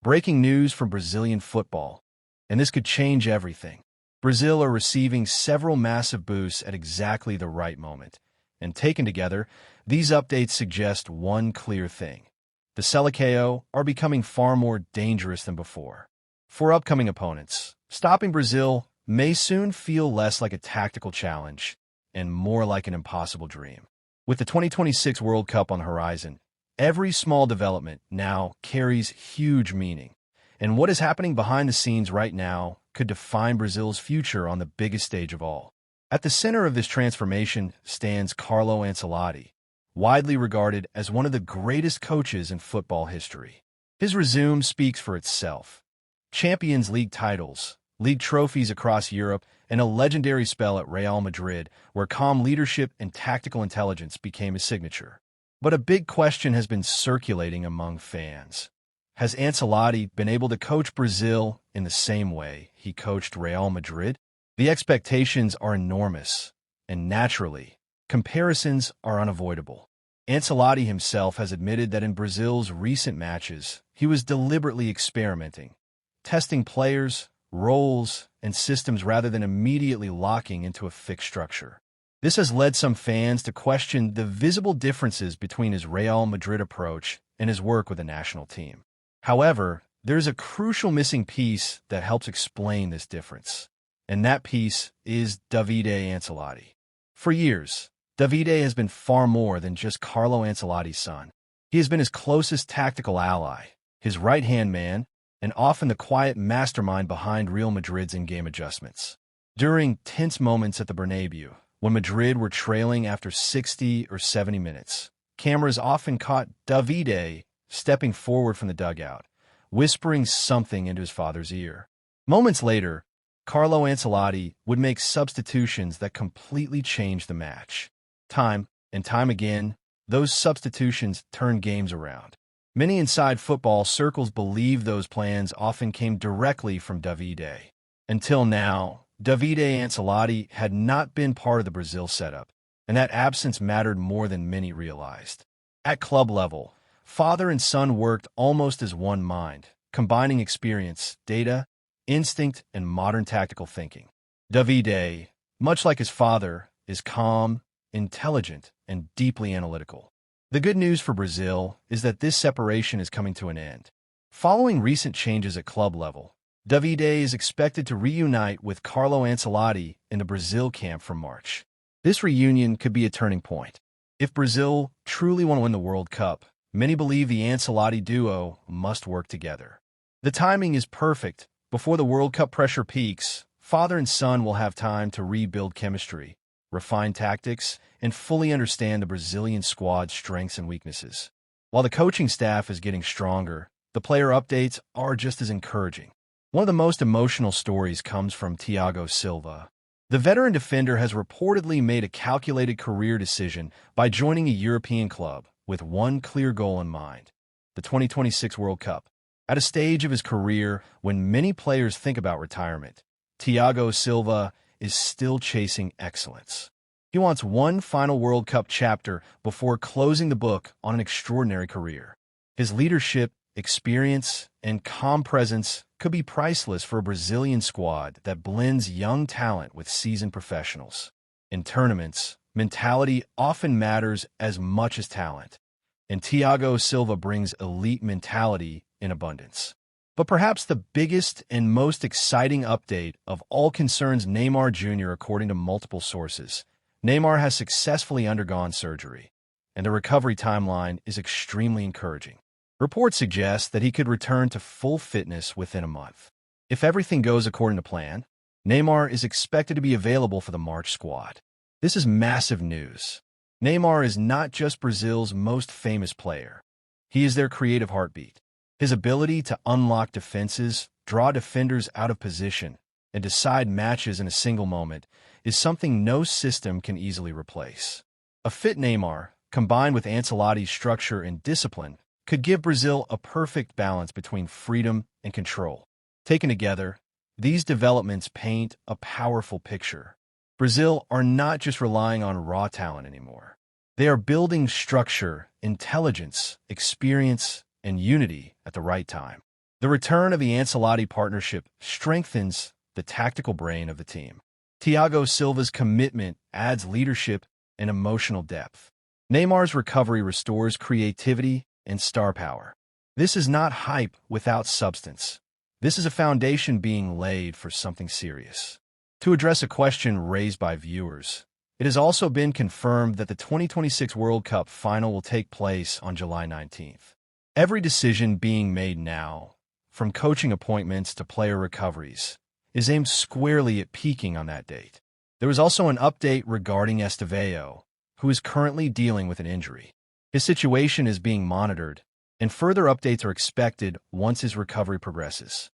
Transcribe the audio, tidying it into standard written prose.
Breaking news from Brazilian football, and this could change everything. Brazil are receiving several massive boosts at exactly the right moment, and taken together, these updates suggest one clear thing. The Seleção are becoming far more dangerous than before. For upcoming opponents, stopping Brazil may soon feel less like a tactical challenge and more like an impossible dream. With the 2026 World Cup on the horizon, every small development now carries huge meaning, and what is happening behind the scenes right now could define Brazil's future on the biggest stage of all. At the center of this transformation stands Carlo Ancelotti, widely regarded as one of the greatest coaches in football history. His resume speaks for itself. Champions League titles, league trophies across Europe, and a legendary spell at Real Madrid, where calm leadership and tactical intelligence became his signature. But a big question has been circulating among fans. Has Ancelotti been able to coach Brazil in the same way he coached Real Madrid? The expectations are enormous, and naturally, comparisons are unavoidable. Ancelotti himself has admitted that in Brazil's recent matches, he was deliberately experimenting, testing players, roles, and systems rather than immediately locking into a fixed structure. This has led some fans to question the visible differences between his Real Madrid approach and his work with the national team. However, there's a crucial missing piece that helps explain this difference, and that piece is Davide Ancelotti. For years, Davide has been far more than just Carlo Ancelotti's son. He has been his closest tactical ally, his right-hand man, and often the quiet mastermind behind Real Madrid's in-game adjustments. During tense moments at the Bernabeu, when Madrid were trailing after 60 or 70 minutes, cameras often caught Davide stepping forward from the dugout, whispering something into his father's ear. Moments later, Carlo Ancelotti would make substitutions that completely changed the match. Time and time again, those substitutions turned games around. Many inside football circles believe those plans often came directly from Davide. Until now, Davide Ancelotti had not been part of the Brazil setup, and that absence mattered more than many realized. At club level, father and son worked almost as one mind, combining experience, data, instinct, and modern tactical thinking. Davide, much like his father, is calm, intelligent, and deeply analytical. The good news for Brazil is that this separation is coming to an end. Following recent changes at club level, Davide is expected to reunite with Carlo Ancelotti in the Brazil camp from March. This reunion could be a turning point. If Brazil truly want to win the World Cup, many believe the Ancelotti duo must work together. The timing is perfect. Before the World Cup pressure peaks, father and son will have time to rebuild chemistry, refine tactics, and fully understand the Brazilian squad's strengths and weaknesses. While the coaching staff is getting stronger, the player updates are just as encouraging. One of the most emotional stories comes from Thiago Silva. The veteran defender has reportedly made a calculated career decision by joining a European club with one clear goal in mind: the 2026 World Cup. At a stage of his career when many players think about retirement, Thiago Silva is still chasing excellence. He wants one final World Cup chapter before closing the book on an extraordinary career. His leadership, experience, and calm presence could be priceless for a Brazilian squad that blends young talent with seasoned professionals. In tournaments, mentality often matters as much as talent, and Thiago Silva brings elite mentality in abundance. But perhaps the biggest and most exciting update of all concerns Neymar Jr. According to multiple sources, Neymar has successfully undergone surgery, and the recovery timeline is extremely encouraging. Reports suggest that he could return to full fitness within a month. If everything goes according to plan, Neymar is expected to be available for the March squad. This is massive news. Neymar is not just Brazil's most famous player. He is their creative heartbeat. His ability to unlock defenses, draw defenders out of position, and decide matches in a single moment is something no system can easily replace. A fit Neymar, combined with Ancelotti's structure and discipline, could give Brazil a perfect balance between freedom and control. Taken together, these developments paint a powerful picture. Brazil are not just relying on raw talent anymore. They are building structure, intelligence, experience, and unity at the right time. The return of the Ancelotti partnership strengthens the tactical brain of the team. Thiago Silva's commitment adds leadership and emotional depth. Neymar's recovery restores creativity and star power. This is not hype without substance. This is a foundation being laid for something serious. To address a question raised by viewers, it has also been confirmed that the 2026 World Cup final will take place on July 19th. Every decision being made now, from coaching appointments to player recoveries, is aimed squarely at peaking on that date. There was also an update regarding Estevao, who is currently dealing with an injury. His situation is being monitored, and further updates are expected once his recovery progresses.